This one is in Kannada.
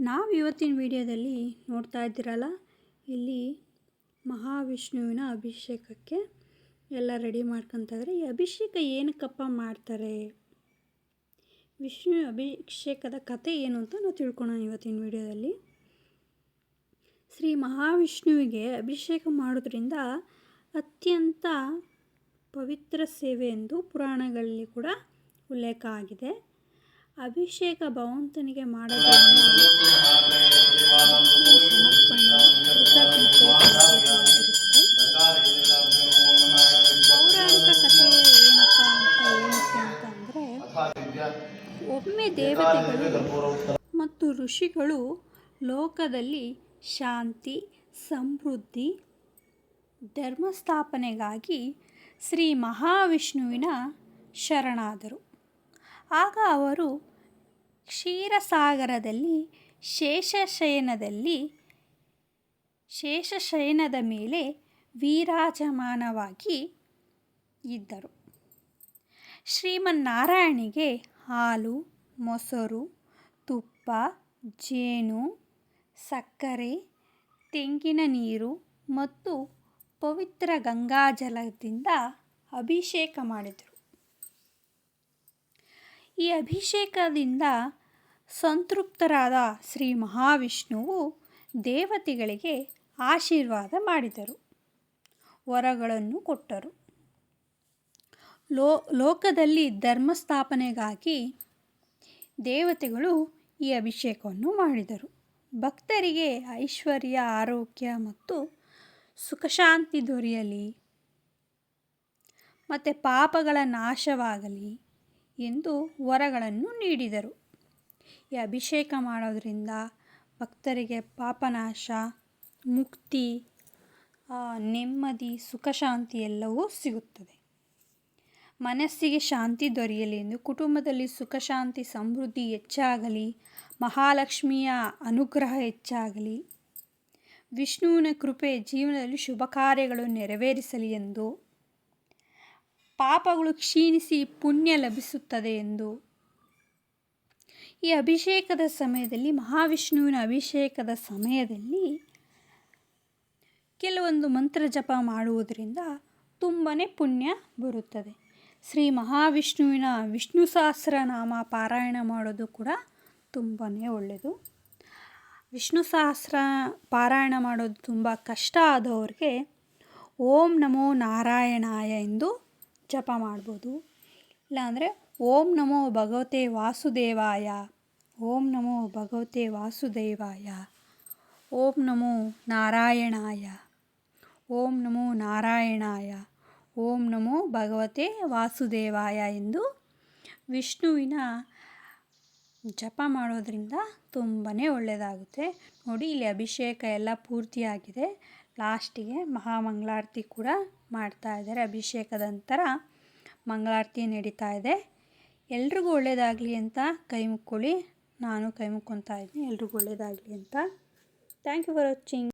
ನಾವು ಇವತ್ತಿನ ವಿಡಿಯೋದಲ್ಲಿ ನೋಡ್ತಾ ಇದ್ದೀರಲ್ಲ, ಇಲ್ಲಿ ಮಹಾವಿಷ್ಣುವಿನ ಅಭಿಷೇಕಕ್ಕೆ ಎಲ್ಲ ರೆಡಿ ಮಾಡ್ಕೊತಿದ್ದಾರೆ. ಈ ಅಭಿಷೇಕ ಏನಕ್ಕಪ್ಪ ಮಾಡ್ತಾರೆ, ವಿಷ್ಣು ಅಭಿಷೇಕದ ಕಥೆ ಏನು ಅಂತ ನಾವು ತಿಳ್ಕೊಳ್ಳೋಣ ಇವತ್ತಿನ ವಿಡಿಯೋದಲ್ಲಿ. ಶ್ರೀ ಮಹಾವಿಷ್ಣುವಿಗೆ ಅಭಿಷೇಕ ಮಾಡೋದ್ರಿಂದ ಅತ್ಯಂತ ಪವಿತ್ರ ಸೇವೆ ಎಂದು ಪುರಾಣಗಳಲ್ಲಿ ಕೂಡ ಉಲ್ಲೇಖ ಆಗಿದೆ. ಅಭಿಷೇಕ ಭಗವಂತನಿಗೆ ಮಾಡೋದ್ರಿಂದ ಸಮರ್ಪಣೆ, ಕೃತಜ್ಞತೆ ಸಂಕೇತವಾಗಿರುತ್ತದೆ. ಪೌರಾಣಿಕ ಕಥೆ ಏನಪ್ಪ ಅಂತ ಹೇಳುತ್ತೆ ಅಂತಂದರೆ, ಒಮ್ಮೆ ದೇವತೆಗಳು ಮತ್ತು ಋಷಿಗಳು ಲೋಕದಲ್ಲಿ ಶಾಂತಿ, ಸಮೃದ್ಧಿ, ಧರ್ಮಸ್ಥಾಪನೆಗಾಗಿ ಶ್ರೀ ಮಹಾವಿಷ್ಣುವಿನ ಶರಣಾದರು. ಆಗ ಅವರು ಕ್ಷೀರಸಾಗರದಲ್ಲಿ ಶೇಷಶಯನದ ಮೇಲೆ ವಿರಾಜಮಾನವಾಗಿ ಇದ್ದರು. ಶ್ರೀಮನ್ನಾರಾಯಣಿಗೆ ಹಾಲು, ಮೊಸರು, ತುಪ್ಪ, ಜೇನು, ಸಕ್ಕರೆ, ತೆಂಗಿನ ನೀರು ಮತ್ತು ಪವಿತ್ರ ಗಂಗಾಜಲದಿಂದ ಅಭಿಷೇಕ ಮಾಡಿದರು. ಈ ಅಭಿಷೇಕದಿಂದ ಸಂತೃಪ್ತರಾದ ಶ್ರೀ ಮಹಾವಿಷ್ಣುವು ದೇವತೆಗಳಿಗೆ ಆಶೀರ್ವಾದ ಮಾಡಿದರು, ವರಗಳನ್ನು ಕೊಟ್ಟರು. ಲೋಕದಲ್ಲಿ ಧರ್ಮಸ್ಥಾಪನೆಗಾಗಿ ದೇವತೆಗಳು ಈ ಅಭಿಷೇಕವನ್ನು ಮಾಡಿದರು. ಭಕ್ತರಿಗೆ ಐಶ್ವರ್ಯ, ಆರೋಗ್ಯ ಮತ್ತು ಸುಖಶಾಂತಿ ದೊರೆಯಲಿ ಮತ್ತು ಪಾಪಗಳ ನಾಶವಾಗಲಿ ಎಂದು ವರಗಳನ್ನು ನೀಡಿದರು. ಈ ಅಭಿಷೇಕ ಮಾಡೋದರಿಂದ ಭಕ್ತರಿಗೆ ಪಾಪನಾಶ, ಮುಕ್ತಿ, ನೆಮ್ಮದಿ, ಸುಖಶಾಂತಿ ಎಲ್ಲವೂ ಸಿಗುತ್ತದೆ. ಮನಸ್ಸಿಗೆ ಶಾಂತಿ ದೊರೆಯಲಿ ಎಂದು, ಕುಟುಂಬದಲ್ಲಿ ಸುಖಶಾಂತಿ ಸಮೃದ್ಧಿ ಹೆಚ್ಚಾಗಲಿ, ಮಹಾಲಕ್ಷ್ಮಿಯ ಅನುಗ್ರಹ ಹೆಚ್ಚಾಗಲಿ, ವಿಷ್ಣುವಿನ ಕೃಪೆ ಜೀವನದಲ್ಲಿ ಶುಭ ಕಾರ್ಯಗಳು ನೆರವೇರಿಸಲಿ ಎಂದು, ಪಾಪಗಳು ಕ್ಷೀಣಿಸಿ ಪುಣ್ಯ ಲಭಿಸುತ್ತದೆ ಎಂದು. ಈ ಅಭಿಷೇಕದ ಸಮಯದಲ್ಲಿ, ಮಹಾವಿಷ್ಣುವಿನ ಅಭಿಷೇಕದ ಸಮಯದಲ್ಲಿ ಕೆಲವೊಂದು ಮಂತ್ರ ಜಪ ಮಾಡುವುದರಿಂದ ತುಂಬಾ ಪುಣ್ಯ ಬರುತ್ತದೆ. ಶ್ರೀ ಮಹಾವಿಷ್ಣುವಿನ ವಿಷ್ಣು ಸಹಸ್ರನಾಮ ಪಾರಾಯಣ ಮಾಡೋದು ಕೂಡ ತುಂಬಾ ಒಳ್ಳೆಯದು. ವಿಷ್ಣು ಸಹಸ್ರ ಪಾರಾಯಣ ಮಾಡೋದು ತುಂಬ ಕಷ್ಟ ಆದವ್ರಿಗೆ ಓಂ ನಮೋ ನಾರಾಯಣಾಯ ಎಂದು ಜಪ ಮಾಡ್ಬೋದು. ಇಲ್ಲಾಂದರೆ ಓಂ ನಮೋ ಭಗವತೆ ವಾಸುದೇವಾಯ, ಓಂ ನಮೋ ಭಗವತೆ ವಾಸುದೇವಾಯ, ಓಂ ನಮೋ ನಾರಾಯಣಾಯ, ಓಂ ನಮೋ ನಾರಾಯಣಾಯ, ಓಂ ನಮೋ ಭಗವತೆ ವಾಸುದೇವಾಯ ಎಂದು ವಿಷ್ಣುವಿನ ಜಪ ಮಾಡೋದ್ರಿಂದ ತುಂಬಾ ಒಳ್ಳೆಯದಾಗುತ್ತೆ. ನೋಡಿ, ಇಲ್ಲಿ ಅಭಿಷೇಕ ಎಲ್ಲ ಪೂರ್ತಿಯಾಗಿದೆ. ಲಾಸ್ಟಿಗೆ ಮಹಾಮಂಗಳಾರತಿ ಕೂಡ ಮಾಡ್ತಾ ಇದ್ದಾರೆ. ಅಭಿಷೇಕದ ನಂತರ ಮಂಗಳಾರತಿ ನಡೀತಾ ಇದೆ. ಎಲ್ರಿಗೂ ಒಳ್ಳೆಯದಾಗಲಿ ಅಂತ ಕೈ ಮುಕ್ಕೊಳ್ಳಿ. ನಾನು ಕೈ ಮುಕ್ಕೊತಾ ಇದ್ದೀನಿ, ಎಲ್ರಿಗೂ ಒಳ್ಳೆಯದಾಗಲಿ ಅಂತ. Thank you for watching.